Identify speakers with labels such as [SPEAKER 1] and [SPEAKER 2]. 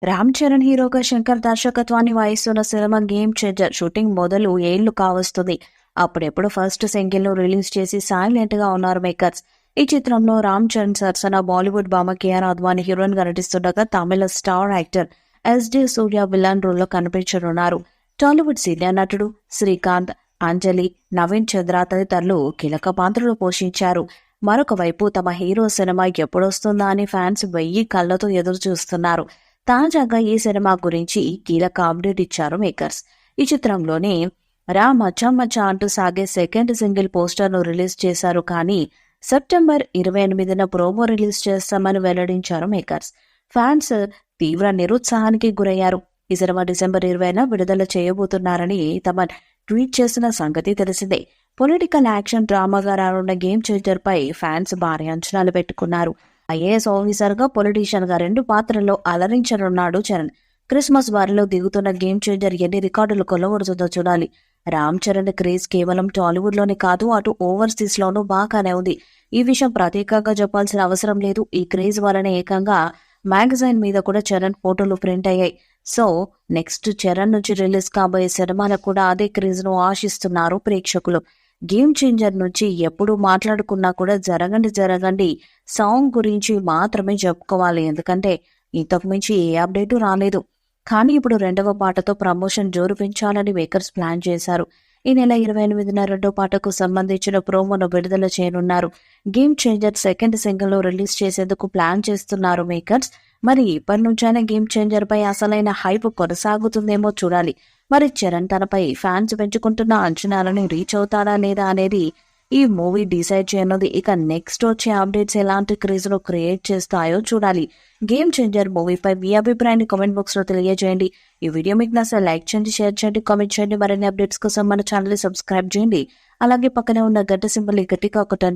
[SPEAKER 1] రామ్ చరణ్ హీరోగా శంకర్ దర్శకత్వాన్ని వహిస్తున్న cinema game changer shooting మొదలు ఏళ్లు కావస్తుంది. అప్పుడెప్పుడు ఫస్ట్ సింగిల్ ను రిలీజ్ చేసి సైలెంట్ గా ఉన్నారు మేకర్స్. ఈ చిత్రంలో రామ్ చరణ్ సరసన బాలీవుడ్ భామ కేఆర్ అద్వానీ హీరోయిన్ గా నటిస్తుండగా తమిళ స్టార్ యాక్టర్ ఎస్డి సూర్య విలన్ రోల్లో కనిపించనున్నారు. టాలీవుడ్ సీనియర్ నటుడు శ్రీకాంత్, అంజలి, నవీన్ చంద్ర తదితరులు కీలక పాత్రలు పోషించారు. మరొక వైపు తమ హీరో సినిమా ఎప్పుడొస్తుందా అని ఫ్యాన్స్ 1000 కళ్లతో ఎదురు చూస్తున్నారు. తాజాగా ఈ సినిమా గురించి కీలక అప్డేట్ ఇచ్చారు మేకర్స్. ఈ చిత్రంలోనే రా మచ్చా మచ్చా అంటూ సాగే సెకండ్ సింగిల్ పోస్టర్ ను రిలీజ్ చేశారు. కానీ సెప్టెంబర్ 28న ప్రోమో రిలీజ్ చేస్తామని వెల్లడించారు మేకర్స్. ఫ్యాన్స్ తీవ్ర నిరుత్సాహానికి గురయ్యారు. ఈ సినిమా డిసెంబర్ 20న విడుదల చేయబోతున్నారని తమన్ ట్వీట్ చేసిన సంగతి తెలిసిందే. పొలిటికల్ యాక్షన్ డ్రామాగా రానున్న గేమ్ చేంజర్ పై ఫ్యాన్స్ భారీ అంచనాలు పెట్టుకున్నారు. ఐఏఎస్ ఆఫీసర్ గా, పొలిటీషియన్ గా 2 పాత్రల్లో అలరించనున్నాడు చరణ్. క్రిస్మస్ బారిలో దిగుతున్న గేమ్ చేంజర్ ఎన్ని రికార్డులు కొల్లగొడుతుందో చూడాలి. రామ్ చరణ్ క్రేజ్ కేవలం టాలీవుడ్ లోనే కాదు, అటు ఓవర్సీస్ లోనూ బాగానే ఉంది. ఈ విషయం ప్రత్యేకంగా చెప్పాల్సిన అవసరం లేదు. ఈ క్రేజ్ వలన ఏకంగా మ్యాగజైన్ మీద కూడా చరణ్ ఫోటోలు ప్రింట్ అయ్యాయి. సో నెక్స్ట్ చరణ్ నుంచి రిలీజ్ కాబోయే సినిమాలకు కూడా అదే క్రేజ్ ను ఆశిస్తున్నారు ప్రేక్షకులు. గేమ్ చేంజర్ నుంచి ఎప్పుడు మాట్లాడుకున్నా కూడా జరగండి సాంగ్ గురించి మాత్రమే చెప్పుకోవాలి. ఎందుకంటే ఇంతకు మించి ఏ అప్డేటు రాలేదు. కానీ ఇప్పుడు 2వ పాటతో ప్రమోషన్ జోరు పెంచాలని మేకర్స్ ప్లాన్ చేశారు. ఈ నెల 28న 2వ పాటకు సంబంధించిన ప్రోమోను విడుదల చేయనున్నారు. గేమ్ చేంజర్ సెకండ్ సింగిల్ ను రిలీజ్ చేసేందుకు ప్లాన్ చేస్తున్నారు మేకర్స్. మరి ఇప్పటి నుంచైనా గేమ్ చేంజర్ పై అసలైన హైప్ కొనసాగుతుందేమో చూడాలి. మరి చరణ్ తనపై ఫ్యాన్స్ పెంచుకుంటున్న అంచనాలను రీచ్ అవుతాడా లేదా అనేది ఈ మూవీ డిసైడ్ చేయనుంది. ఇక నెక్స్ట్ వచ్చే అప్డేట్స్ ఎలాంటి క్రేజ్ ను క్రియేట్ చేస్తాయో చూడాలి. గేమ్ చేంజర్ మూవీపై మీ అభిప్రాయాన్ని కామెంట్ బాక్స్ లో తెలియజేయండి. ఈ వీడియో మీకు నచ్చితే లైక్ చేయండి, షేర్ చేయండి, కామెంట్ చేయండి. మరిన్ని అప్డేట్స్ కోసం మన ఛానల్ ని సబ్స్క్రైబ్ చేయండి. అలాగే పక్కనే ఉన్న గంట సింబల్ గట్టిగా కొట్టండి.